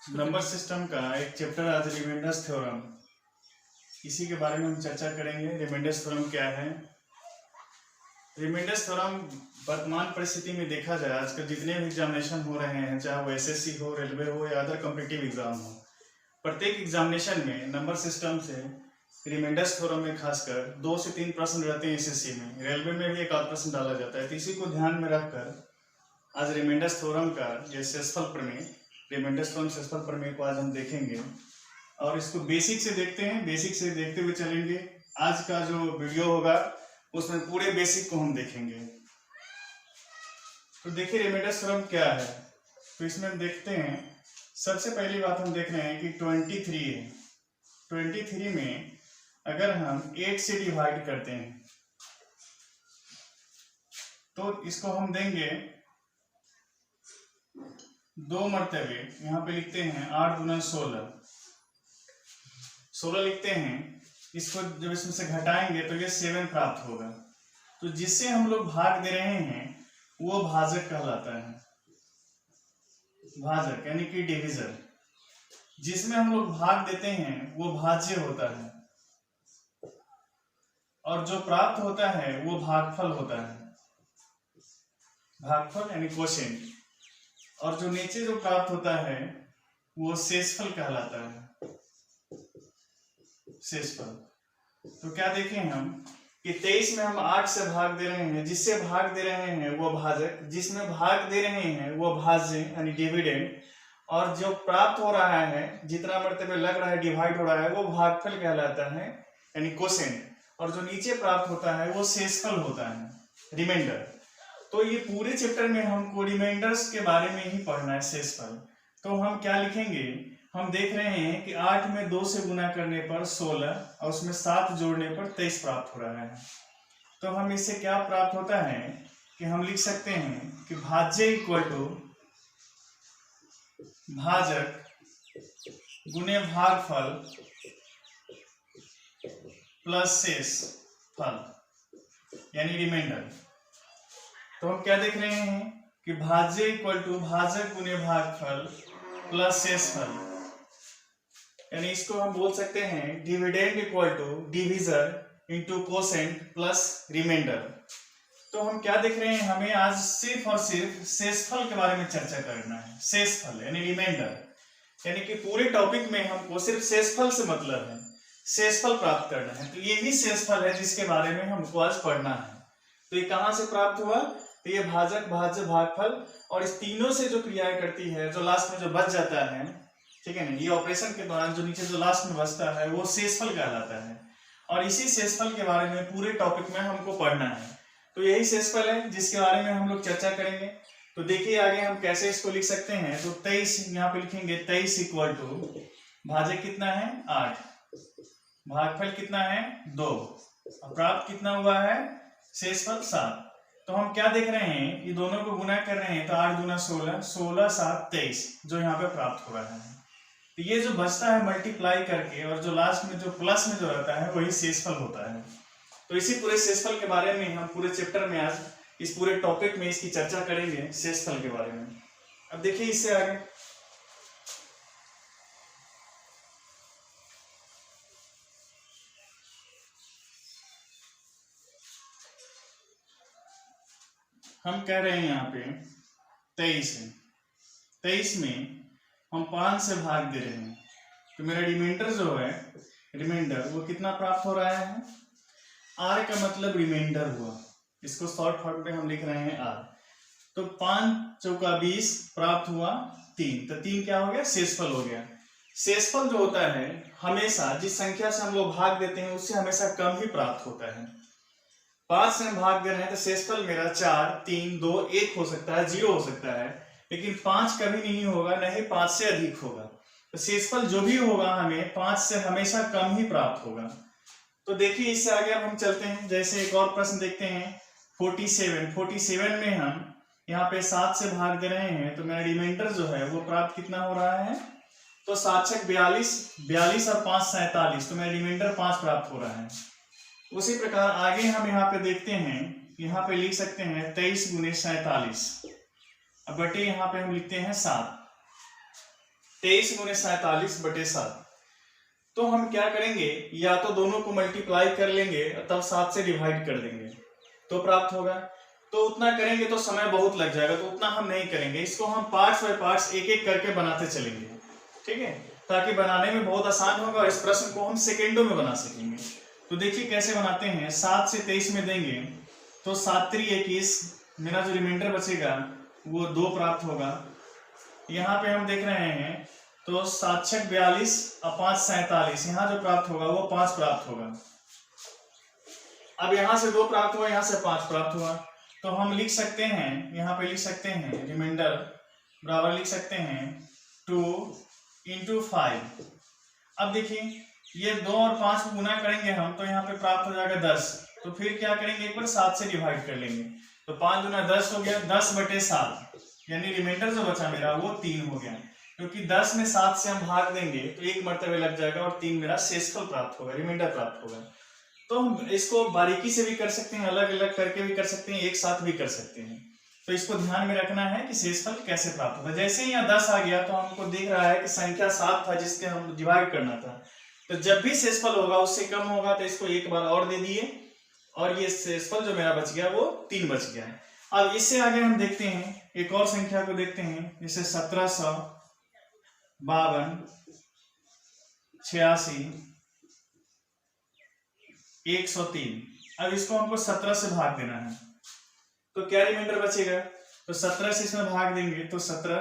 Number system का एक chapter आज रिमाइंडर्स थ्योरम, इसी के बारे में हम चर्चा करेंगे। रिमाइंडर्स थ्योरम क्या है? रिमाइंडर्स थ्योरम वर्तमान परिस्थिति में देखा जाए, आजकल जितने भी एग्जामिनेशन हो रहे हैं, चाहे वो एसएससी हो, रेलवे हो या अदर कॉम्पिटिटिव एग्जाम हो, प्रत्येक एग्जामिनेशन में नंबर सिस्टम से रिमाइंडर्स थ्योरम में खासकर 2 से 3 प्रश्न रहते हैं। एसएससी में, रेलवे में भी एक आध प्रश्न डाला जाता है। तो इसी को ध्यान में रखकर आज रिमाइंडर्स थ्योरम का ये शेषफल प्रमेय, रिमाइंडर्स थ्योरम शेषफल प्रमेय को आज हम देखेंगे और इसको बेसिक से देखते हैं, बेसिक से देखते हुए चलेंगे। आज का जो वीडियो होगा उसमें पूरे बेसिक को हम देखेंगे। तो देखिए रिमाइंडर्स थ्योरम क्या है, तो इसमें हम देखते हैं। सबसे पहली बात हम देख रहे हैं कि 23 है। 23 में अगर हम 8 से डिवाइड करते हैं तो इसको हम देंगे 2 मर्तबे। यहाँ पे लिखते हैं 8 गुना 16 लिखते हैं। इसको जब इसमें से घटाएंगे तो ये 7 प्राप्त होगा। तो जिससे हम लोग भाग दे रहे हैं वो भाजक कहलाता है। भाजक यानी कि डिविजर। जिसमें हम लोग भाग देते हैं वो भाज्य होता है और जो प्राप्त होता है वो भागफल होता है। भागफल यानी क्वोशिएंट। और जो नीचे जो प्राप्त होता है वो शेषफल कहलाता है। शेषफल। तो क्या देखें हम कि 23 में हम 8 से भाग दे रहे हैं, जिससे भाग दे रहे हैं वो भाजक, जिसमें भाग दे रहे हैं वो भाज्य यानी डिविडेंड, और जो प्राप्त हो रहा है, जितना मर्तबे लग रहा है, डिवाइड हो रहा है, वो भागफल कहलाता है यानी क्वोशिएंट। और जो नीचे प्राप्त होता है वो शेषफल होता है, रिमाइंडर। तो ये पूरे चैप्टर में हमको रिमाइंडर्स के बारे में ही पढ़ना है, शेषफल। तो हम क्या लिखेंगे? हम देख रहे हैं कि 8 में 2 से गुना करने पर 16 और उसमें 7 जोड़ने पर 23 प्राप्त हो रहा है। तो हम इससे क्या प्राप्त होता है कि हम लिख सकते हैं कि भाज्य इक्वल टू भाजक गुने भागफल प्लस शेषफल यानी रिमाइंडर। तो हम क्या देख रहे हैं कि भाज्य इक्वल टू भाजक गुने भागफल प्लस शेषफल, यानी इसको हम बोल सकते हैं dividend equal to divisor into quotient plus remainder. तो हम क्या देख रहे हैं? हमें आज सिर्फ और सिर्फ शेषफल के बारे में चर्चा करना है। शेषफल यानी रिमाइंडर, यानी कि पूरे टॉपिक में हमको सिर्फ शेषफल से मतलब है, शेषफल प्राप्त करना है। तो यही शेषफल है जिसके बारे में हमको आज पढ़ना है। तो ये कहां से प्राप्त हुआ? तो ये भाजक, भाज्य, भागफल और इस तीनों से जो क्रियाएं करती है, जो लास्ट में जो बच जाता है, ठीक है ना, ये ऑपरेशन के दौरान जो नीचे जो लास्ट में बचता है वो शेषफल कहलाता है। और इसी शेषफल के बारे में पूरे टॉपिक में हमको पढ़ना है। तो यही शेषफल है जिसके बारे में हम लोग चर्चा करेंगे। तो देखिए आगे हम कैसे इसको लिख सकते हैं। तो 23 यहाँ पे लिखेंगे, 23 इक्वल टू भाजक कितना है 8, भागफल कितना है 2, और प्राप्त कितना हुआ है शेषफल 7। तो हम क्या देख रहे हैं कि दोनों को गुना कर रहे हैं, तो 8 गुना 16, 16 7 23 जो यहाँ पे प्राप्त हो रहा है। तो ये जो बचता है मल्टीप्लाई करके, और जो लास्ट में जो प्लस में जो रहता है वही शेषफल होता है। तो इसी पूरे शेषफल के बारे में हम पूरे चैप्टर में आज इस पूरे टॉपिक में इसकी चर्चा करेंगे, शेषफल के बारे में। अब देखिए इससे आगे हम कह रहे हैं यहाँ पे 23 है। 23 में हम 5 से भाग दे रहे हैं, तो मेरा रिमाइंडर जो है, रिमाइंडर वो कितना प्राप्त हो रहा है? आर का मतलब रिमाइंडर हुआ। इसको शॉर्ट फॉर्म में हम लिख रहे हैं आर। तो 5 चौका 20 प्राप्त हुआ 3, तो 3 क्या हो गया? शेषफल हो गया। शेषफल जो होता है हमेशा जिस संख्या से हम लोग भाग देते हैं उससे हमेशा कम ही प्राप्त होता है। 5 से हम भाग दे रहे हैं तो शेषफल मेरा 4 3 2 1 हो सकता है, 0 हो सकता है, लेकिन 5 कभी नहीं होगा, नहीं 5 से अधिक होगा। तो शेषफल जो भी होगा हमें 5 से हमेशा कम ही प्राप्त होगा। तो देखिए इससे आगे अब हम चलते हैं। जैसे एक और प्रश्न देखते हैं 47 में हम यहाँ पे 7 से भाग दे रहे हैं, तो मेरा रिमाइंडर जो है वो प्राप्त कितना हो रहा है? तो 7 छक 42 और 5 47, तो मेरा रिमाइंडर 5 प्राप्त हो रहा है। उसी प्रकार आगे हम यहाँ पे देखते हैं, यहाँ पे लिख सकते हैं 23 गुने 47, अब बटे यहाँ पे हम लिखते हैं 7। 23 गुने 47/7। तो हम क्या करेंगे, या तो दोनों को मल्टीप्लाई कर लेंगे तब 7 से डिवाइड कर देंगे तो प्राप्त होगा। तो उतना करेंगे तो समय बहुत लग जाएगा, तो उतना हम नहीं करेंगे। इसको हम पार्ट्स बाय पार्ट्स एक एक करके बनाते चलेंगे, ठीक है, ताकि बनाने में बहुत आसान होगा और इस प्रश्न को हम सेकेंडों में बना सकेंगे। तो देखिए कैसे बनाते हैं। 7 से 23 में देंगे तो 7 3 21, मेरा जो रिमाइंडर बचेगा वो 2 प्राप्त होगा। यहाँ पे हम देख रहे हैं तो 7 6 42 और 5 47, यहाँ जो प्राप्त होगा वो 5 प्राप्त होगा। अब यहाँ से 2 प्राप्त हुआ, यहाँ से 5 प्राप्त हुआ, तो हम लिख सकते हैं, यहाँ पे लिख सकते हैं रिमाइंडर बराबर लिख सकते हैं 2 × 5। अब देखिए ये 2 और 5 को गुना करेंगे हम तो यहाँ पे प्राप्त हो जाएगा 10। तो फिर क्या करेंगे, एक बार 7 से डिवाइड कर लेंगे तो 5 गुना 10 हो गया, 10/7, यानी रिमाइंडर जो बचा मेरा वो 3 हो गया। क्योंकि 10 में 7 से हम भाग देंगे तो 1 मर्तबे लग जाएगा और 3 मेरा शेषफल प्राप्त होगा, रिमाइंडर प्राप्त होगा। तो हम इसको बारीकी से भी कर सकते हैं, अलग अलग करके भी कर सकते हैं, एक साथ भी कर सकते हैं। तो इसको ध्यान में रखना है कि शेषफल कैसे प्राप्त होगा। जैसे ही यहाँ 10 आ गया तो हमको दिख रहा है कि संख्या 7 था जिसके हम डिवाइड करना था। तो जब भी शेषफल होगा उससे कम होगा तो इसको एक बार और दे दिए और ये शेषफल जो मेरा बच गया वो 3 बच गया है। अब इससे आगे हम देखते हैं एक और संख्या को देखते हैं, जैसे 1752 86 103। अब इसको हमको 17 से भाग देना है तो क्या रिमाइंडर बचेगा, तो 17 से इसमें भाग देंगे तो 17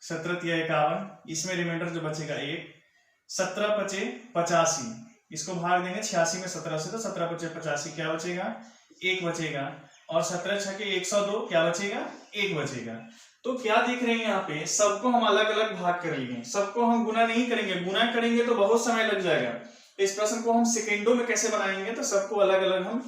17 × 51, इसमें रिमाइंडर जो बचेगा 1, 17 × 5 = 85, इसको भाग देंगे 86 में 17 से तो 17 × 5 = 85, क्या बचेगा 1 बचेगा, और 17 × 6 = 102, क्या बचेगा 1 बचेगा। तो क्या देख रहे हैं यहाँ पे, सबको हम अलग अलग भाग कर लिए, सबको हम गुना नहीं करेंगे, गुना करेंगे तो बहुत समय लग जाएगा। इस प्रश्न को हम सेकेंडों में कैसे बनाएंगे, तो सबको अलग अलग हम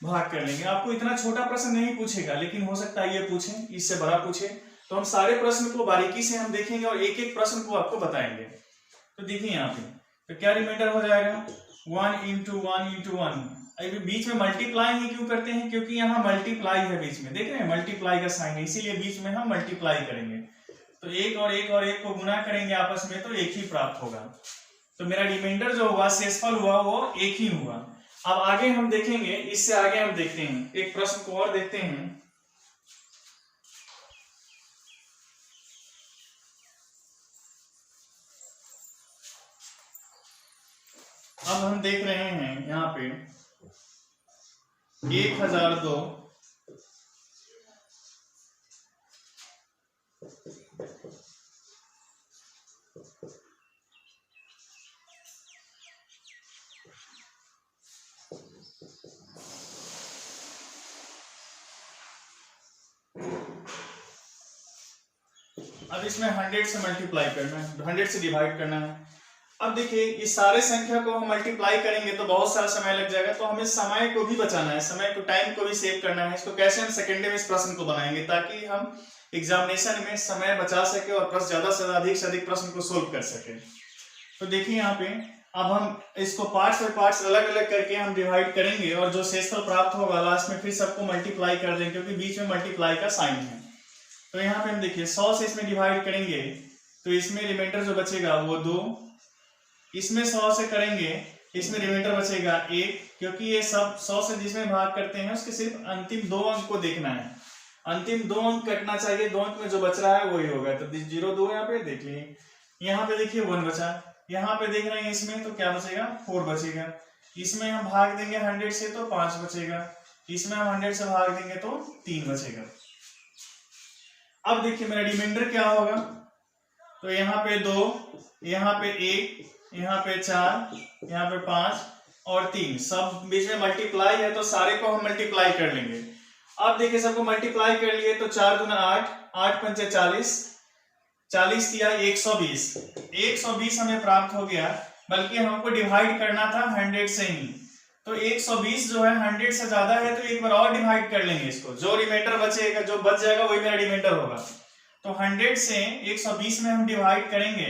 भाग कर लेंगे। आपको इतना छोटा प्रश्न नहीं पूछेगा, लेकिन हो सकता है ये पूछे, इससे बड़ा पूछे, तो हम सारे प्रश्न को बारीकी से हम देखेंगे और एक एक प्रश्न को आपको बताएंगे। तो देखिए यहाँ पे तो क्या रिमाइंडर हो जाएगा 1 × 1 × 1। अभी बीच में मल्टीप्लाई ही क्यों करते हैं, क्योंकि यहाँ मल्टीप्लाई है बीच में, देख रहे हैं मल्टीप्लाई का साइन है, इसीलिए बीच में हम मल्टीप्लाई करेंगे। तो एक और एक को गुना करेंगे आपस में तो एक ही प्राप्त होगा। तो मेरा रिमाइंडर जो हुआ, शेषफल हुआ, वो एक ही हुआ। अब आगे हम देखेंगे, इससे आगे हम देखते हैं एक प्रश्न को और देखते हैं। अब हम देख रहे हैं यहाँ पे 1002 अब इसमें 100 से मल्टीप्लाई करना है, 100 से डिवाइड करना है। अब देखिए इस सारे संख्या को हम मल्टीप्लाई करेंगे तो बहुत सारा समय लग जाएगा, तो हमें समय को भी बचाना है, समय को, टाइम को भी सेव करना है। इसको कैसे हम सेकेंड में इस प्रश्न को बनाएंगे ताकि हम एग्जामिनेशन में समय बचा सके और प्रश्न ज्यादा से अधिक प्रश्न को सोल्व कर सके। तो देखिए यहाँ पे अब हम इसको पार्ट्स बाय पार्ट्स अलग अलग करके हम डिवाइड करेंगे और जो शेषफल प्राप्त होगा लास्ट में फिर सबको मल्टीप्लाई कर देंगे, क्योंकि बीच में मल्टीप्लाई का साइन है। तो यहाँ पे हम देखिए 100 से इसमें डिवाइड करेंगे तो इसमें रिमाइंडर जो बचेगा वो 2, इसमें 100 से करेंगे इसमें रिमाइंडर बचेगा 1, क्योंकि ये सब 100 से जिसमें भाग करते हैं उसके सिर्फ अंतिम 2 अंक को देखना है, अंतिम 2 अंक कटना चाहिए, 2 अंक में जो बच रहा है वही होगा। तो 0 2 यहाँ पे देख लीजिए, यहाँ पे देखिए 1 बचा, यहाँ पे देख रहे हैं इसमें तो क्या बचेगा 4 बचेगा, इसमें हम भाग देंगे 100 से तो 5 बचेगा, इसमें हम 100 से भाग देंगे तो 3 बचेगा। अब देखिए मेरा रिमाइंडर क्या होगा, तो यहाँ पे 2, यहाँ पे 1, यहाँ पे 4, यहाँ पे 5 और 3, सब बीच में मल्टीप्लाई है तो सारे को हम मल्टीप्लाई कर लेंगे। अब देखिए सबको मल्टीप्लाई कर लिए तो 4 दूना 8, 8 पंचे 40, 40 दिया 120, 120 हमें प्राप्त हो गया, बल्कि हमको डिवाइड करना था 100 से ही, तो 120 जो है 100 से ज्यादा है तो एक बार और डिवाइड कर लेंगे इसको, जो रिमाइंडर बचेगा, जो बच जाएगा वही मेरा रिमाइंडर होगा। तो 100 से 120 में हम डिवाइड करेंगे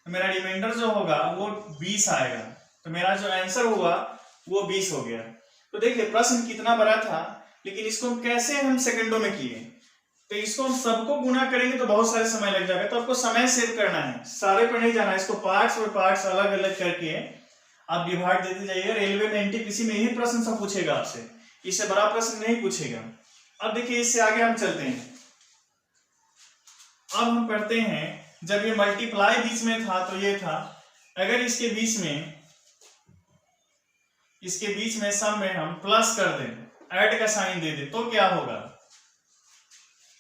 तो मेरा रिमाइंडर जो होगा वो 20 आएगा, तो मेरा जो आंसर हुआ वो 20 हो गया। तो देखिए प्रश्न कितना बड़ा था, लेकिन इसको कैसे हम सेकंडों में किए, तो इसको हम सबको गुना करेंगे तो बहुत सारे समय लग जाएगा, तो आपको समय सेव करना है, सारे पे नहीं जाना है, इसको पार्ट्स और पार्ट्स अलग अलग करके आप डिवाइड देते जाइएगा। रेलवे में एनटीपीसी में यही प्रश्न सब पूछेगा आपसे, इससे बड़ा प्रश्न नहीं पूछेगा। अब देखिए इससे आगे हम चलते हैं। अब हम पढ़ते हैं, जब ये मल्टीप्लाई बीच में था तो ये था, अगर इसके बीच में सम में हम प्लस कर दें, ऐड का साइन दे दें, तो क्या होगा?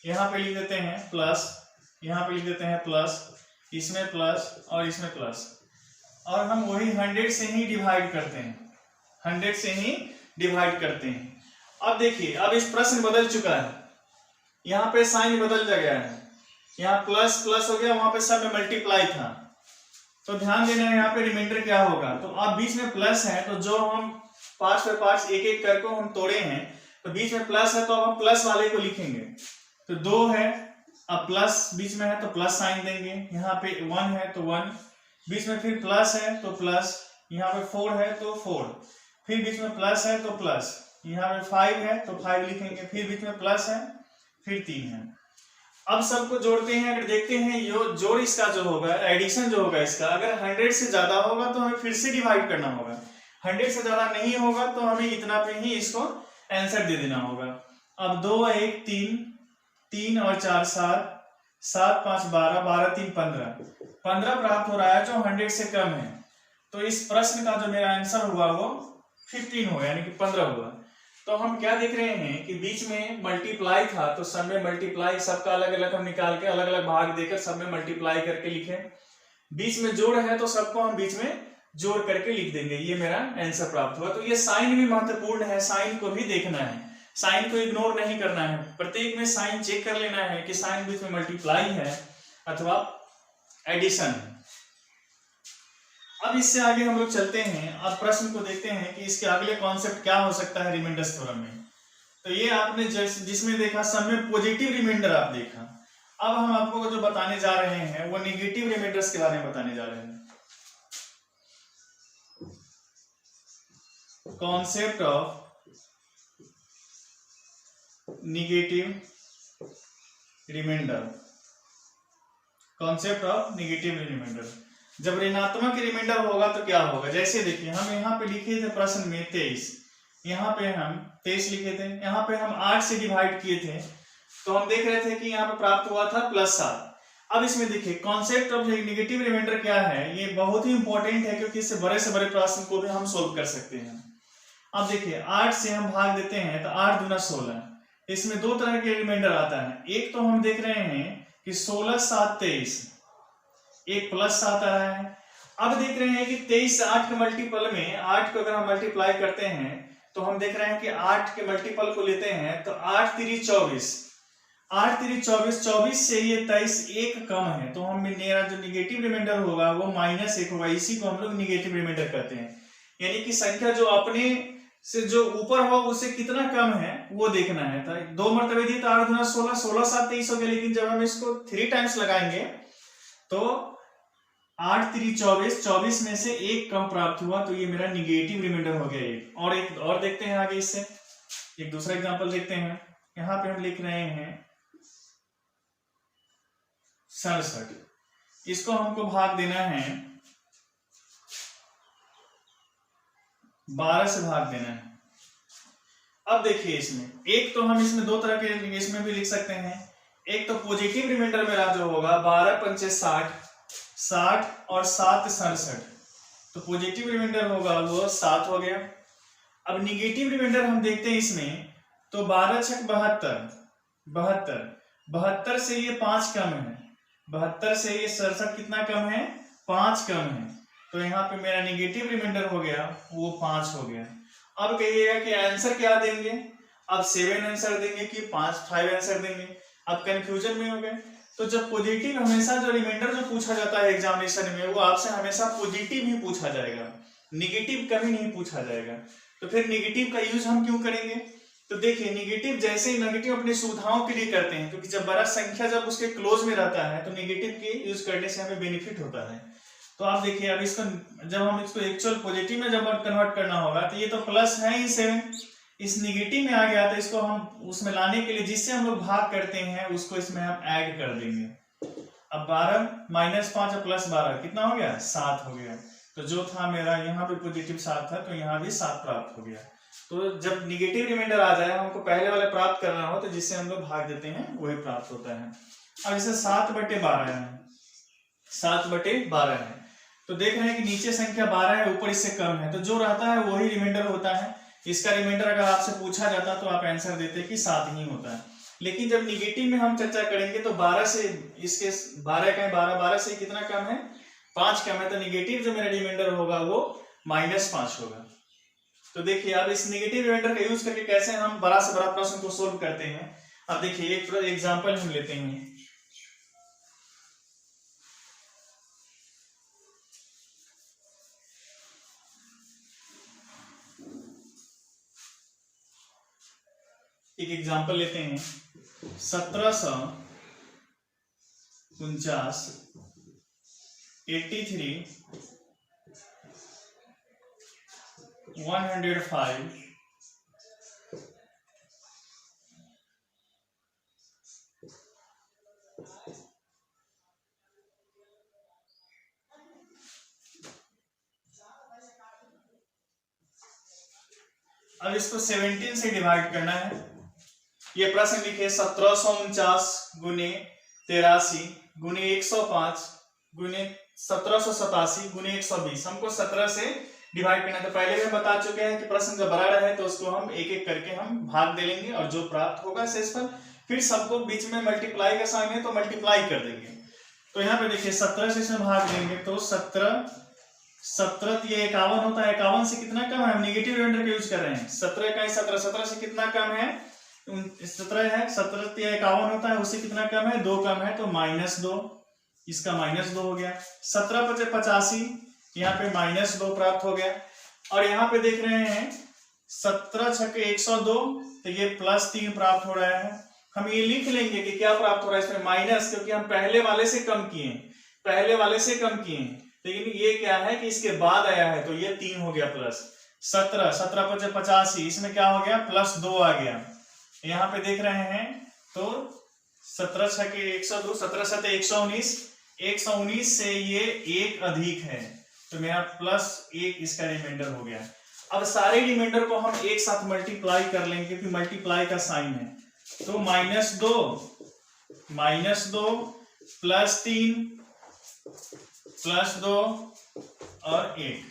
यहां पे लिख देते हैं प्लस, यहां पे लिख देते हैं प्लस, इसमें प्लस और इसमें प्लस, और हम वही 100 से ही डिवाइड करते हैं, 100 से ही डिवाइड करते हैं। अब देखिए, अब इस प्रश्न बदल चुका है, यहाँ पे साइन बदल गया है, यहाँ प्लस प्लस हो गया, वहां पे सब में मल्टीप्लाई था, तो ध्यान देना है यहाँ पे रिमाइंडर क्या होगा। तो अब बीच में प्लस है, तो जो हम पार्ट्स पे पार्ट्स एक एक करके हम तोड़े हैं, तो बीच में प्लस है तो अब हम प्लस वाले को लिखेंगे। तो 2 है, अब प्लस बीच में है तो प्लस साइन देंगे, यहाँ पे 1 है तो 1, बीच में फिर प्लस है तो प्लस, यहाँ पे 4 है तो 4, फिर बीच में प्लस है तो प्लस, यहाँ पे 5 है तो 5 लिखेंगे, फिर बीच में प्लस है, फिर 3 है। अब सबको जोड़ते हैं, अगर देखते हैं यो जोड़ इसका जो होगा, एडिशन जो होगा इसका, अगर 100 से ज्यादा होगा तो हमें फिर से डिवाइड करना होगा, 100 से ज्यादा नहीं होगा तो हमें इतना पे ही इसको आंसर दे देना होगा। अब 2 1 3, 3 और 4 7, 7 5 12, 12 3 15 प्राप्त हो रहा है, जो 100 से कम है। तो इस प्रश्न का जो मेरा आंसर हुआ वो 15 हुआ, यानी कि 15 हुआ। तो हम क्या देख रहे हैं कि बीच में मल्टीप्लाई था, तो सब में मल्टीप्लाई, सबका अलग अलग हम निकाल के अलग अलग भाग देकर सब में मल्टीप्लाई करके लिखे। बीच में जोड़ है तो सबको हम बीच में जोड़ करके लिख देंगे, ये मेरा आंसर प्राप्त हुआ। तो ये साइन भी महत्वपूर्ण है, साइन को भी देखना है, साइन को इग्नोर नहीं करना है, प्रत्येक में साइन चेक कर लेना है कि साइन बीच में मल्टीप्लाई है अथवा एडिशन है। अब इससे आगे हम लोग चलते हैं, अब प्रश्न को देखते हैं कि इसके अगले कॉन्सेप्ट क्या हो सकता है रिमाइंडर्स थ्योरम में। तो ये आपने जिसमें देखा सब में पॉजिटिव रिमाइंडर आप देखा। अब हम आपको जो बताने जा रहे हैं वो नेगेटिव रिमाइंडर्स के बारे में बताने जा रहे हैं। Concept of negative remainder, concept of negative remainder. जब ऋणात्मक रिमाइंडर होगा तो क्या होगा, जैसे देखिए हम यहाँ पे लिखे थे प्रश्न में 23, यहाँ पे हम 23 लिखे थे, यहाँ पे हम 8 से डिवाइड किए थे, तो हम देख रहे थे कि यहाँ पे प्राप्त हुआ था +7। अब इसमें देखिए कॉन्सेप्ट ऑफ नेगेटिव रिमाइंडर क्या है, ये बहुत ही इंपॉर्टेंट है, क्योंकि इससे बड़े से बड़े प्रश्न को भी हम सोल्व कर सकते हैं। अब देखिए 8 से हम भाग देते हैं तो 8 दूना 16, इसमें 2 तरह के रिमाइंडर आता है। एक तो हम देख रहे हैं कि 16 7 23, एक +7 आ रहा है। अब देख रहे हैं कि 23 से 8 के मल्टीपल में 8 को अगर हम मल्टीप्लाई करते हैं तो हम देख रहे हैं कि 8 के मल्टीपल को लेते हैं तो 8 3 24, 8 3 24, 24 से ये 23 एक कम है, तो हम मेरा जो निगेटिव रिमाइंडर होगा वो -1 होगा। इसी को हम लोग निगेटिव रिमाइंडर कहते हैं, यानी कि संख्या जो अपने से जो ऊपर हो उससे कितना कम है वो देखना है। तो 2 मरतबे दी तो 8 दूना 16, 16 7 23 हो गया, लेकिन जब हम इसको 3 टाइम्स लगाएंगे तो 8 3 24, 24 में से एक कम प्राप्त हुआ, तो ये मेरा निगेटिव रिमाइंडर हो गया। एक और देखते हैं आगे, इससे एक दूसरा एग्जांपल देखते हैं। यहाँ पे हम लिख रहे हैं 67, इसको हमको भाग देना है 12 से भाग देना है। अब देखिए इसमें एक तो हम इसमें 2 तरह के इसमें भी लिख सकते हैं। एक तो पॉजिटिव रिमाइंडर मेरा जो होगा 12 पंचे 60, 60 और 7 67, तो पॉजिटिव रिमाइंडर होगा वो 7 हो गया। अब निगेटिव रिमाइंडर हम देखते हैं इसमें, तो 12 छक 72, 72, 72 से ये 5 कम है, 72 से ये 67 कितना कम है, 5 कम है, तो यहाँ पे मेरा निगेटिव रिमाइंडर हो गया वो 5 हो गया। अब कहिएगा कि आंसर क्या देंगे, अब 7 आंसर देंगे कि 5 आंसर देंगे, अब कंफ्यूजन में हो गए। तो जब पॉजिटिव, हमेशा जो रिमाइंडर जो पूछा जाता है एग्जामिनेशन में वो आपसे हमेशा पॉजिटिव ही पूछा जाएगा, निगेटिव कभी नहीं पूछा जाएगा। तो फिर निगेटिव का यूज हम क्यों करेंगे, तो देखिए निगेटिव जैसे ही नेगेटिव अपनी सुविधाओं के लिए करते हैं, क्योंकि जब बड़ा संख्या जब उसके क्लोज में रहता है तो निगेटिव के यूज करने से हमें बेनिफिट होता है। तो आप देखिए अब इसको जब हम इसको एक्चुअल पॉजिटिव में जब कन्वर्ट करना होगा तो ये तो प्लस है ही 7, इस निगेटिव में आ गया तो इसको हम उसमें लाने के लिए जिससे हम लोग भाग करते हैं उसको इसमें हम ऐड कर देंगे। अब 12 -5 और +12 कितना हो गया 7 हो गया। तो जो था मेरा यहाँ पे पॉजिटिव 7 था तो यहाँ भी 7 प्राप्त हो गया। तो जब निगेटिव रिमाइंडर आ जाए हमको पहले वाले प्राप्त करना हो तो जिससे हम लोग भाग देते हैं वही प्राप्त होता है। अब इसे 7/12 है, 7/12 है तो देख रहे हैं कि नीचे संख्या 12 है, ऊपर इससे कम है, तो जो रहता है वही रिमाइंडर होता है। इसका रिमाइंडर अगर आपसे पूछा जाता तो आप आंसर देते कि 7 ही होता है। लेकिन जब निगेटिव में हम चर्चा करेंगे तो 12 से इसके 12 से कितना कम है 5 कम है, तो निगेटिव जो मेरा रिमाइंडर होगा वो -5 होगा। तो देखिए अब इस निगेटिव रिमाइंडर का यूज करके कैसे हम बड़ा से बड़ा प्रश्न को सोल्व करते हैं। अब देखिए एक एग्जांपल हम लेते हैं। एक एग्जांपल लेते हैं 1749 83 105 अब इसको 17 से डिवाइड करना है। ये प्रश्न लिखे 1749 गुने 83 गुने 105 गुने 1787 गुने 120। हमको 17 से डिवाइड करना है। तो पहले भी बता चुके हैं कि प्रश्न जब बड़ा रहे तो उसको हम एक एक करके हम भाग दे लेंगे और जो प्राप्त होगा शेषफल फिर सबको बीच में मल्टीप्लाई का साइन है तो मल्टीप्लाई कर देंगे। तो यहाँ पे देखिए 17 से इसमें भाग देंगे तो 17 ये 51 होता है, 51 से कितना कम है, हम निगेटिव रिमाइंडर का यूज कर रहे हैं। 17 का 17 से कितना कम है 17 है, 17 या 51 होता है उससे कितना कम है 2 कम है तो -2, इसका -2 हो गया। 17/85 यहाँ पे -2 प्राप्त हो गया। और यहाँ पे देख रहे हैं 17 × 102 तो ये +3 प्राप्त हो रहा है। हम ये लिख लेंगे कि क्या प्राप्त हो रहा है इसमें माइनस, क्योंकि हम पहले वाले से कम किए, लेकिन ये क्या है कि इसके बाद आया है तो ये 3 हो गया प्लस 17/85 इसमें क्या हो गया +2 आ गया। यहाँ पे देख रहे हैं तो 17 × 102 17 × 119 119 से ये 1 अधिक है तो मेरा +1 इसका रिमाइंडर हो गया। अब सारे रिमाइंडर को हम एक साथ मल्टीप्लाई कर लेंगे क्योंकि मल्टीप्लाई का साइन है। तो -2 +3 +2 और 1।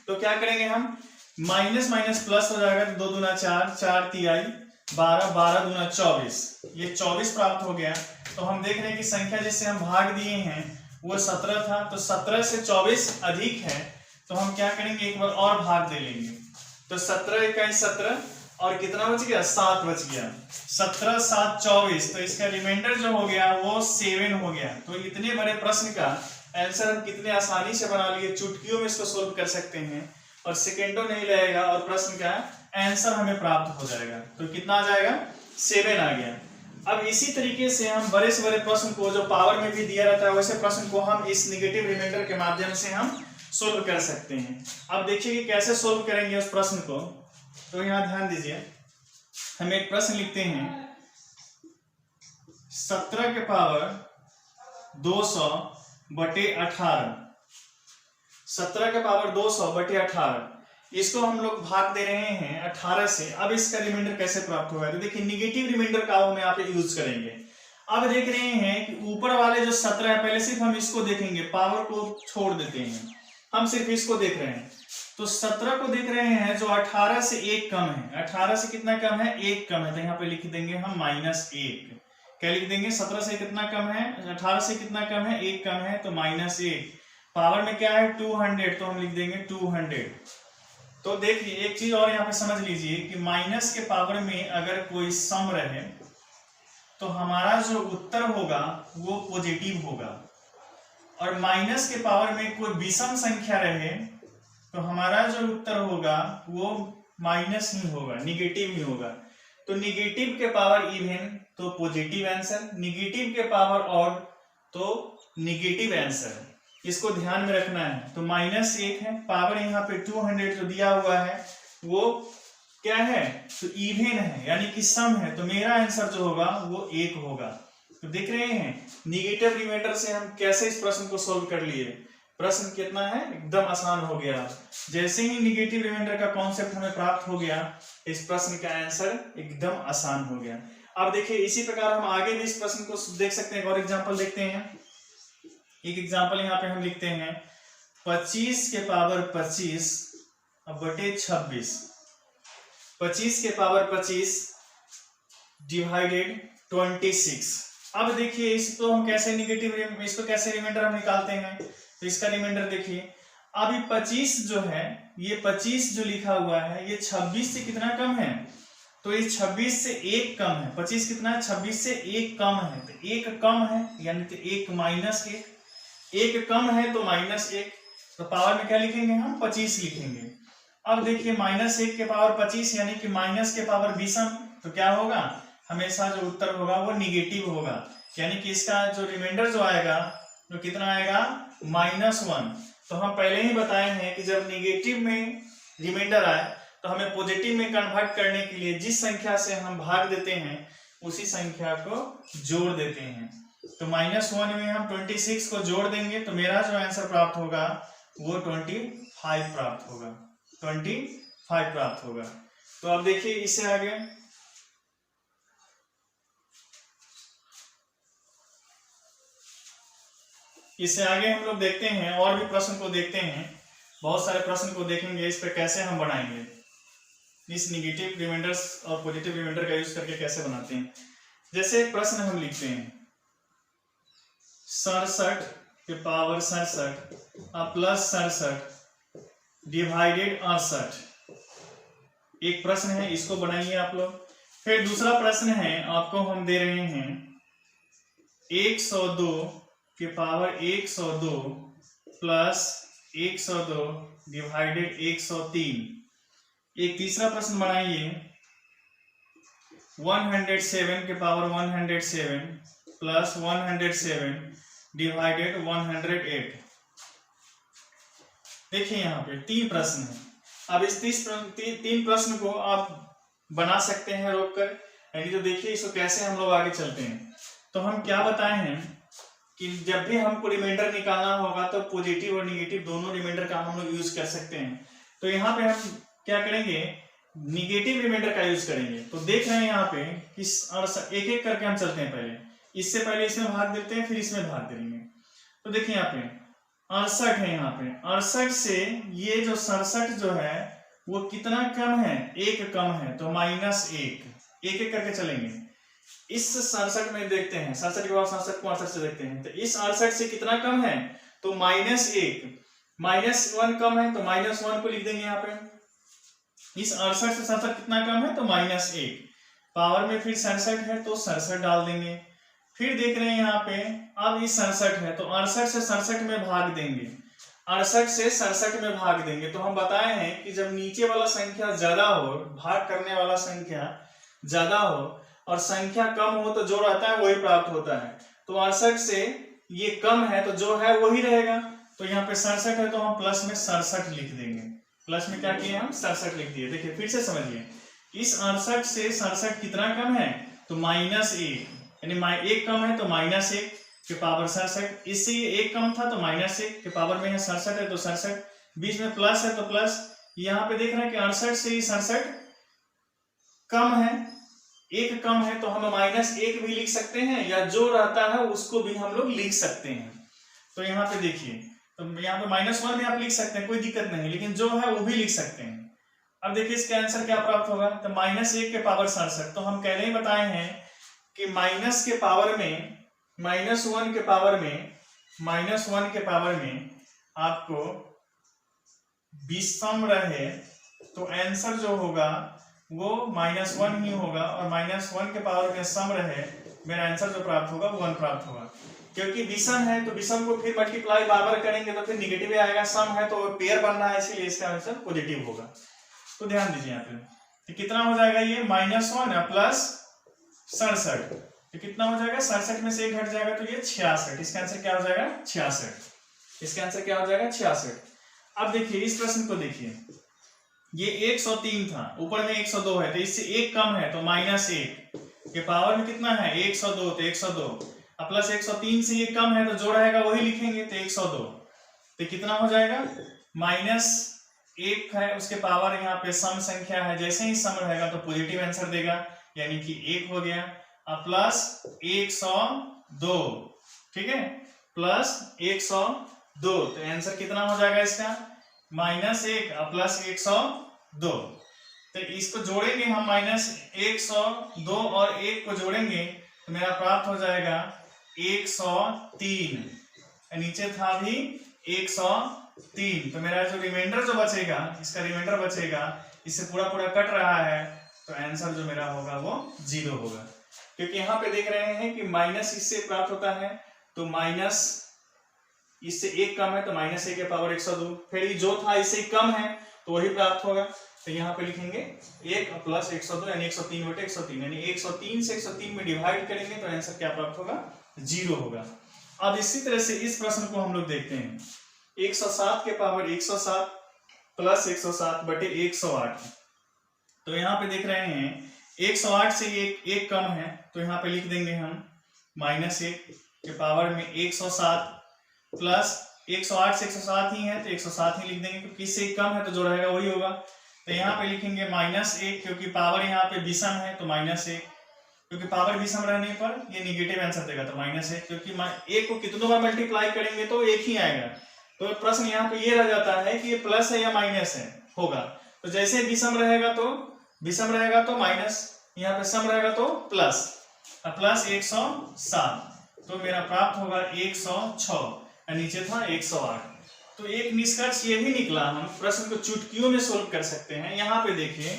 तो क्या करेंगे हम माइनस प्लस हो जाएगा तो 2 दूना 4 4 तिहाई 12 12 दूना 24 ये 24 प्राप्त हो गया। तो हम देख रहे हैं कि संख्या जिससे हम भाग दिए हैं वो 17 था तो 17 से 24 अधिक है तो हम क्या करेंगे एक बार और भाग दे लेंगे। तो 17 × 17 और कितना बच गया 7 बच गया। 17 7 24 तो इसका रिमाइंडर जो हो गया वो 7 हो गया। तो इतने बड़े प्रश्न का आंसर हम कितने आसानी से बना लिए, चुटकियों में इसको सोल्व कर सकते हैं और सेकेंडों नहीं लगेगा और प्रश्न का आंसर हमें प्राप्त हो जाएगा। तो कितना आ जाएगा 7 आ गया। अब इसी तरीके से हम बड़े से बड़े प्रश्न को जो पावर में भी दिया रहता है वैसे प्रश्न को हम इस नेगेटिव रिमाइंडर के माध्यम से हम सोल्व कर सकते हैं। अब देखिए कि कैसे सोल्व करेंगे उस प्रश्न को। तो यहाँ ध्यान दीजिए हम एक प्रश्न लिखते हैं 17 के पावर 200/18 17 के पावर 200/18 इसको हम लोग भाग दे रहे हैं 18 से। अब इसका रिमाइंडर कैसे प्राप्त होगा तो देखिए निगेटिव रिमाइंडर का हम यहाँ पे यूज करेंगे। अब देख रहे हैं कि ऊपर वाले जो 17 है पहले सिर्फ हम इसको देखेंगे, पावर को छोड़ देते हैं, हम सिर्फ इसको देख रहे हैं। तो 17 को देख रहे हैं जो 18 से 1 कम है, 18 से कितना कम है 1 कम है तो यहाँ पे लिख देंगे हम -1। क्या लिख देंगे 17 से कितना कम है 18 से कितना कम है 1 कम है तो -1। पावर में क्या है 200 तो हम लिख देंगे 200। तो देखिए एक चीज और यहाँ पे समझ लीजिए कि माइनस के पावर में अगर कोई सम रहे तो हमारा जो उत्तर होगा वो पॉजिटिव होगा, और माइनस के पावर में कोई विषम संख्या रहे तो हमारा जो उत्तर होगा वो माइनस ही होगा, निगेटिव ही होगा। तो निगेटिव के पावर इवन तो पॉजिटिव आंसर, निगेटिव के पावर ऑड तो निगेटिव आंसर, इसको ध्यान में रखना है। तो -1 है, पावर यहाँ पे 200 जो दिया हुआ है वो क्या है, तो इवन है यानी कि सम है, तो मेरा आंसर जो होगा वो 1 होगा। तो देख रहे हैं निगेटिव रिमाइंडर से हम कैसे इस प्रश्न को सोल्व कर लिए। प्रश्न कितना है, एकदम आसान हो गया। जैसे ही निगेटिव रिमाइंडर का कॉन्सेप्ट हमें प्राप्त हो गया, इस प्रश्न का आंसर एकदम आसान हो गया। अब देखिए इसी प्रकार हम आगे भी इस प्रश्न को देख सकते हैं। और एग्जांपल देखते हैं। एक एग्जांपल यहाँ पे हम लिखते हैं 25 के पावर 25 बटे 26, 25 के पावर 25 डिवाइडेड 26। अब देखिए इसको हम कैसे इसको कैसे रिमाइंडर हम निकालते हैं। तो इसका रिमाइंडर देखिए, अभी 25 जो है, ये 25 जो लिखा हुआ है ये 26 से कितना कम है, तो ये 26 से 1 कम है। 25 कितना है, 26 से 1 कम है, तो 1 कम है यानी कि 1 माइनस 1, 1 कम है तो -1, तो पावर में क्या लिखेंगे हम, 25 लिखेंगे। अब देखिए -1 के पावर 25 यानी कि माइनस के पावर विषम, तो क्या होगा, हमेशा जो उत्तर होगा वो निगेटिव होगा, यानी कि इसका जो रिमाइंडर जो आएगा तो कितना आएगा, -1। तो हम पहले ही बताए हैं कि जब निगेटिव में रिमाइंडर आए तो हमें पॉजिटिव में कन्वर्ट करने के लिए जिस संख्या से हम भाग देते हैं उसी संख्या को जोड़ देते हैं। तो -1 में हम 26 को जोड़ देंगे तो मेरा जो आंसर प्राप्त होगा वो 25 प्राप्त होगा, 25 प्राप्त होगा। तो अब देखिए इससे आगे हम लोग देखते हैं, और भी प्रश्न को देखते हैं, बहुत सारे प्रश्न को देखेंगे इस पे कैसे हम बनाएंगे, इस निगेटिव रिमाइंडर्स और पॉजिटिव रिमाइंडर का यूज करके कैसे बनाते हैं। जैसे एक प्रश्न हम लिखते हैं 67 के पावर 67 प्लस 67 डिवाइडेड 68। एक प्रश्न है, इसको बनाइए आप लोग। फिर दूसरा प्रश्न है, आपको हम दे रहे हैं 102 के पावर 102 प्लस 102 डिवाइडेड 103। एक तीसरा प्रश्न बनाइए 107 के पावर 107 प्लस 107 डिवाइडेड 108। देखिए यहाँ पे 3 प्रश्न है। अब इस 3 प्रश्न को आप बना सकते हैं रोक कर, यानी तो देखिए इसको कैसे हम लोग आगे चलते हैं। तो हम क्या बताए हैं कि जब भी हमको रिमाइंडर निकालना होगा तो पॉजिटिव और निगेटिव दोनों रिमाइंडर का हम लोग यूज कर सकते हैं। तो यहाँ पे हम क्या करेंगे, निगेटिव रिमाइंडर का यूज करेंगे। तो देख रहे हैं यहाँ पे एक एक करके हम चलते हैं। इससे पहले इसमें भाग देते हैं, फिर इसमें भाग देंगे। तो देखिए यहाँ पे 68 है, यहाँ पे 68 से ये जो 67 जो है वो कितना कम है, 1 कम है, तो -1। एक एक करके चलेंगे। इस 67 में देखते हैं, 67 के बाद 67 को 68 से देखते हैं, तो इस 68 से कितना कम है, तो -1, -1 कम है तो -1 को लिख देंगे यहाँ पे। इस 68 से 67 कितना कम है, तो -1। पावर में फिर 67 है तो 67 डाल देंगे। फिर देख रहे हैं यहाँ पे, अब इस 67 है तो 68 से 67 में भाग देंगे, 68 से 67 में भाग देंगे। तो हम बताए हैं कि जब नीचे वाला संख्या ज्यादा हो, भाग करने वाला संख्या ज्यादा हो और संख्या कम हो तो जो रहता है वही प्राप्त होता है। तो 68 से ये कम है तो जो है वही रहेगा। तो यहाँ पे 67 है तो हम प्लस में 67 लिख देंगे। प्लस में क्या किए हम, 67 लिख दिए। देखिए फिर से समझिए, इस 68 से 67 कितना कम है, तो -1, यानी 1 कम है तो -1 के पावर 67। इससे ये 1 कम था तो -1 के पावर में 67 है तो 67, बीच में प्लस है तो प्लस। यहाँ पे देख रहे हैं कि 68 से 67 कम है, 1 कम है तो हम -1 भी लिख सकते हैं, या जो रहता है उसको भी हम लोग लिख सकते हैं। तो यहाँ पे देखिए, तो यहाँ पे -1 भी आप लिख सकते हैं, कोई दिक्कत नहीं, लेकिन जो है वो भी लिख सकते हैं। अब देखिए इसका आंसर क्या प्राप्त होगा, तो -1 के पावर 67। तो हम पहले ही बताए हैं कि माइनस के पावर में, -1 के पावर में आपको विषम रहे तो आंसर जो होगा वो -1 ही होगा, और -1 के पावर में सम रहे, मेरा आंसर जो प्राप्त होगा वो 1 प्राप्त होगा। क्योंकि विषम है तो विषम को फिर मल्टीप्लाई बार करेंगे तो फिर निगेटिव आएगा, सम है तो पेयर बनना है, इसलिए इसका आंसर पॉजिटिव होगा। तो ध्यान दीजिए यहाँ पे, तो कितना हो जाएगा ये, -1 प्लस 67, तो कितना हो जाएगा, 67 में से 1 घट जाएगा तो ये 66। इसका आंसर क्या हो जाएगा, 66। इसका आंसर क्या हो जाएगा, 66। अब देखिए इस प्रश्न को देखिए, ये 103 था, ऊपर में 102 है, तो इससे एक कम है तो -1 के पावर में कितना है 102, तो 102 अब प्लस 103 से ये कम है तो जो रहेगा वही लिखेंगे, तो 102 तो कितना हो जाएगा -1 है, उसके पावर यहाँ पे सम संख्या है, जैसे ही सम रहेगा तो पॉजिटिव आंसर देगा, यानी कि 1 हो गया। अब प्लस 102, ठीक है, प्लस 102 तो आंसर कितना हो जाएगा इसका -1 और प्लस 102। तो इसको जोड़ेंगे हम -102 और 1 को जोड़ेंगे तो मेरा प्राप्त हो जाएगा 103, नीचे था भी 103, तो मेरा जो रिमाइंडर जो बचेगा, इसका रिमाइंडर बचेगा, इससे पूरा पूरा कट रहा है, तो आंसर जो मेरा होगा वो 0 होगा, क्योंकि यहाँ पे देख रहे हैं कि माइनस इससे प्राप्त होता है, तो माइनस इससे 1 कम है तो -1 के पावर 102, फिर ये जो था इससे कम है तो वही प्राप्त होगा, तो यहाँ पे लिखेंगे 1 प्लस 102 यानी 103/103, यानी 103 से 103 में डिवाइड करेंगे तो आंसर क्या प्राप्त होगा 0 होगा। अब इसी तरह से इस प्रश्न को हम लोग देखते हैं, 107 के पावर 107 प्लस 107/108, तो यहाँ पे देख रहे हैं 108 से एक कम है तो यहाँ पे लिख देंगे हम -1 के पावर में 107 प्लस 108 से 107 ही है तो 107 ही लिख देंगे, क्योंकि इससे कम है तो जो रहेगा वही होगा, तो यहाँ पे लिखेंगे -1 क्योंकि पावर यहाँ पे विषम है तो -1, क्योंकि पावर विषम रहने पर ये निगेटिव आंसर देगा, तो -1, क्योंकि 1 को कितनों बार मल्टीप्लाई करेंगे तो 1 ही आएगा, तो प्रश्न यहाँ पे ये रह जाता है कि ये प्लस है या माइनस है होगा, तो जैसे विषम रहेगा तो माइनस, यहाँ पे सम रहेगा तो प्लस, प्लस 107, तो मेरा प्राप्त होगा 106, नीचे था 108। तो एक निष्कर्ष ये भी निकला, हम प्रश्न को चुटकियों में सोल्व कर सकते हैं। यहाँ पे देखिए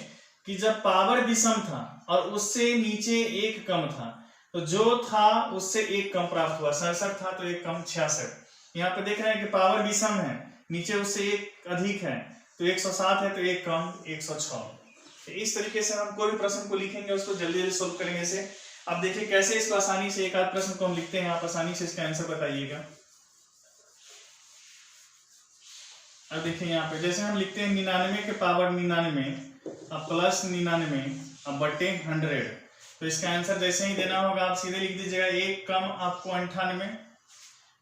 कि जब पावर विषम था और उससे नीचे एक कम था, तो जो था उससे एक कम प्राप्त हुआ, 67 था तो एक कम 66। यहाँ पे देख रहे हैं कि पावर विषम है, नीचे उससे एक अधिक है तो 107 है तो एक कम 106। तो इस तरीके से हम कोई भी प्रश्न को लिखेंगे उसको जल्दी जल्दी सोल्व करेंगे इसे। अब देखिए कैसे इसको आसानी से एक आध प्रश्न को हम लिखते हैं, आप आसानी से इसका आंसर बताइएगा। अब देखिए यहाँ पे जैसे हम लिखते हैं 99 के पावर 99 अब प्लस 99 अब बटे 100, तो इसका आंसर जैसे ही देना होगा आप सीधे लिख दीजिएगा, एक कम आपको 98,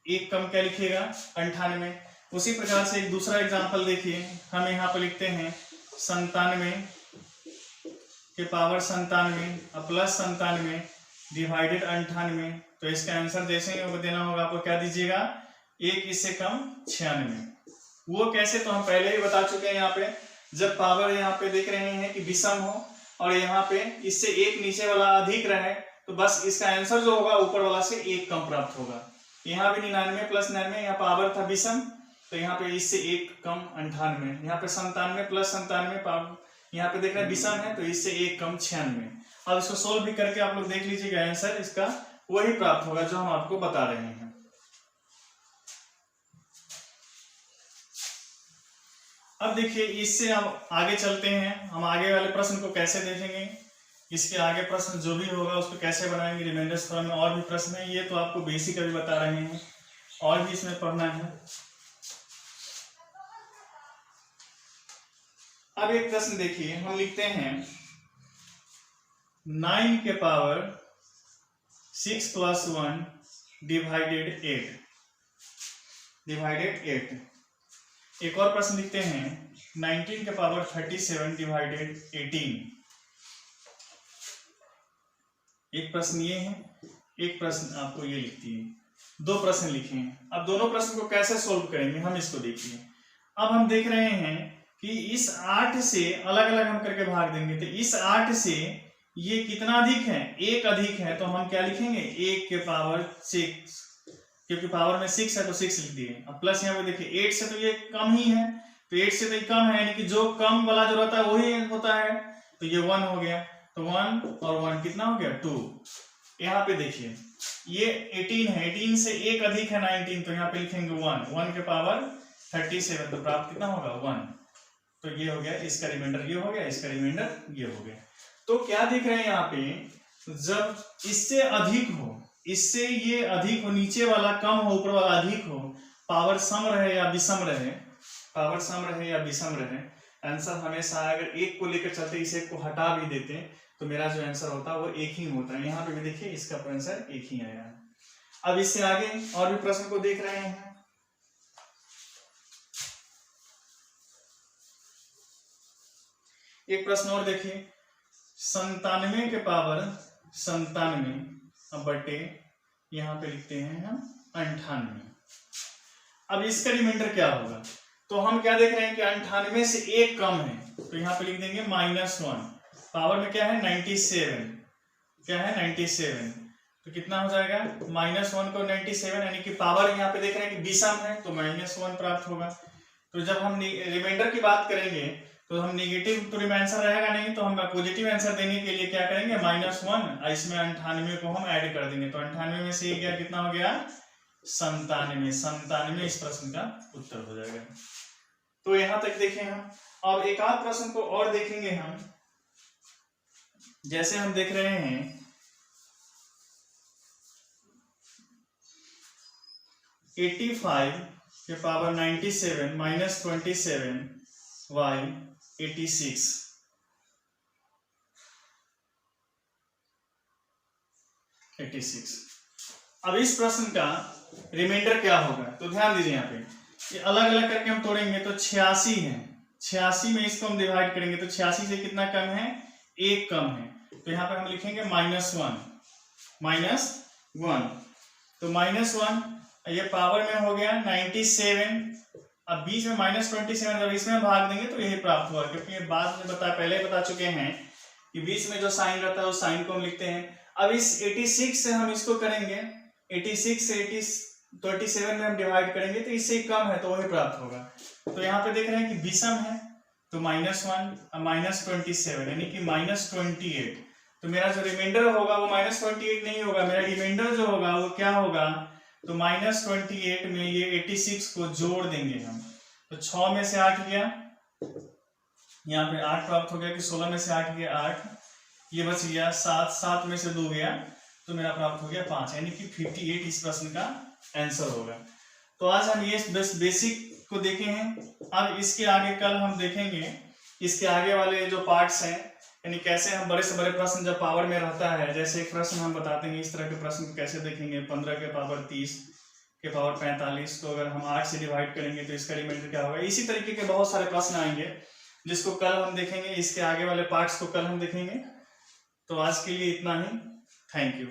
एक कम क्या लिखिएगा 98। उसी प्रकार से एक दूसरा एग्जांपल देखिए, हम यहाँ पे लिखते हैं 97 के पावर 97 अब प्लस 97 डिवाइडेड 98, तो इसका आंसर जैसे ही देना होगा आपको क्या दीजिएगा, एक इससे कम 96। वो कैसे, तो हम पहले ही बता चुके हैं। यहाँ पे जब पावर यहाँ पे देख रहे हैं कि विषम हो और यहाँ पे इससे एक नीचे वाला अधिक रहे, तो बस इसका आंसर जो होगा ऊपर वाला से एक कम प्राप्त होगा। यहाँ भी 99 प्लस 99, यहाँ पावर था विषम तो यहाँ पे इससे एक कम 98, यहाँ पे 97 प्लस 97 यहाँ पे देख रहे हैं विषम है तो इससे एक कम 96। अब इसको सोल्व भी करके आप लोग देख लीजिएगा, आंसर इसका वही प्राप्त होगा जो हम आपको बता रहे हैं। अब देखिए इससे अब आगे चलते हैं, हम आगे वाले प्रश्न को कैसे देखेंगे, इसके आगे प्रश्न जो भी होगा उसको कैसे बनाएंगे, रिमाइंडर्स थोड़ा में और भी प्रश्न है, ये तो आपको बेसिक अभी बता रहे हैं, और भी इसमें पढ़ना है। अब एक प्रश्न देखिए, हम लिखते हैं 9 के पावर 6 + 1 डिवाइडेड 8। एक और प्रश्न लिखते हैं 19 के पावर 37 डिवाइडेड 18। एक प्रश्न ये है, एक प्रश्न आपको ये लिखती है, दो प्रश्न लिखे हैं। अब दोनों प्रश्न को कैसे सोल्व करेंगे हम इसको देखिए। अब हम देख रहे हैं कि इस 8 से अलग अलग हम करके भाग देंगे, तो इस 8 से ये कितना अधिक है, एक अधिक है, तो हम क्या लिखेंगे 1 के पावर 6, क्योंकि पावर में 6 है तो 6 लिख दिए। अब प्लस यहाँ पे देखिए 8 से तो ये कम ही है, तो 8 से तो ये कम है, यानी कि जो कम वाला जो रहता है वही होता है, तो ये 1 हो गया, तो 1 और 1 कितना हो गया 2। यहाँ पे देखिए ये 18 है, 18 से एक अधिक है 19, तो यहाँ पे लिखेंगे 1 के पावर 37, तो प्राप्त कितना होगा 1, तो ये हो गया, इसका रिमाइंडर ये हो गया, इसका रिमाइंडर ये हो गया। तो क्या देख रहे हैं यहाँ पे, जब इससे अधिक हो, इससे ये अधिक हो, नीचे वाला कम हो ऊपर वाला अधिक हो, पावर सम रहे या विषम रहे, पावर सम रहे या विषम रहे, आंसर हमेशा अगर एक को लेकर चलते इसे को हटा भी देते तो मेरा जो आंसर होता है वो एक ही होता है। यहाँ पे भी देखिए इसका आंसर एक ही आया। अब इससे आगे और भी प्रश्न को देख रहे हैं। एक प्रश्न और देखिए, 97 के पावर 97 बटे यहाँ पे लिखते हैं हम 98। अब इसका रिमाइंडर क्या होगा? तो हम क्या देख रहे हैं कि 98 से एक कम है, तो यहाँ पे लिख देंगे -1। पावर में क्या है 97, क्या है 97, तो कितना हो जाएगा -1 को 97, यानी कि पावर यहाँ पे देख रहे हैं कि विषम है तो -1 प्राप्त होगा। तो जब हम रिमाइंडर की बात करेंगे तो हम नेगेटिव तो आंसर रहेगा नहीं, तो हम पॉजिटिव आंसर देने के लिए क्या करेंगे -1, इसमें 98 को हम ऐड कर देंगे, तो 98 में से ये क्या कितना हो गया 97 इस प्रश्न का उत्तर हो जाएगा। तो यहां तक देखें हम। अब एक आध प्रश्न को और देखेंगे हम, जैसे हम देख रहे हैं 85 के पावर 97 -27 y 86। अब इस प्रश्न का रिमाइंडर क्या होगा? तो ध्यान दीजिए यहाँ पे, ये अलग अलग करके हम तोड़ेंगे तो 86 है, 86 में इसको हम डिवाइड करेंगे तो 86 से कितना कम है, एक कम है, तो यहाँ पे हम लिखेंगे -1, तो -1 ये पावर में हो गया 97। अब बीच में -27 जब इसमें भाग देंगे तो यही प्राप्त हुआ, क्योंकि ये बाद में पहले ही बता चुके हैं कि बीच में जो साइन रहता है उस साइन को हम लिखते हैं। अब इस 86 से हम इसको करेंगे, 86 से 27 में हम डिवाइड करेंगे तो इससे कम है तो वही प्राप्त होगा। तो यहाँ पे देख रहे हैं कि विषम है तो -1 -27 यानी कि -28, तो मेरा जो रिमाइंडर होगा वो -28 नहीं होगा, मेरा रिमाइंडर जो होगा वो क्या होगा, तो -28 में ये 86 को जोड़ देंगे हम, तो 6 में से 8 गया, यहाँ पे 8 प्राप्त हो गया कि 16 में से 8 गया 8, ये बच गया 7 में से 2 गया तो मेरा प्राप्त हो गया 5, यानी कि 58 इस प्रश्न का आंसर होगा। तो आज हम ये बस बेसिक को देखे हैं। अब इसके आगे कल हम देखेंगे इसके आगे वाले जो पार्ट्स हैं, यानी कैसे हम बड़े से बड़े प्रश्न जब पावर में रहता है, जैसे एक प्रश्न हम बताते हैं इस तरह के प्रश्न को कैसे देखेंगे, 15 के पावर 30 के पावर 45 को अगर हम 8 से डिवाइड करेंगे तो इसका रिमाइंडर क्या होगा। इसी तरीके के बहुत सारे प्रश्न आएंगे जिसको कल हम देखेंगे, इसके आगे वाले पार्ट्स को कल हम देखेंगे। तो आज के लिए इतना ही, थैंक यू।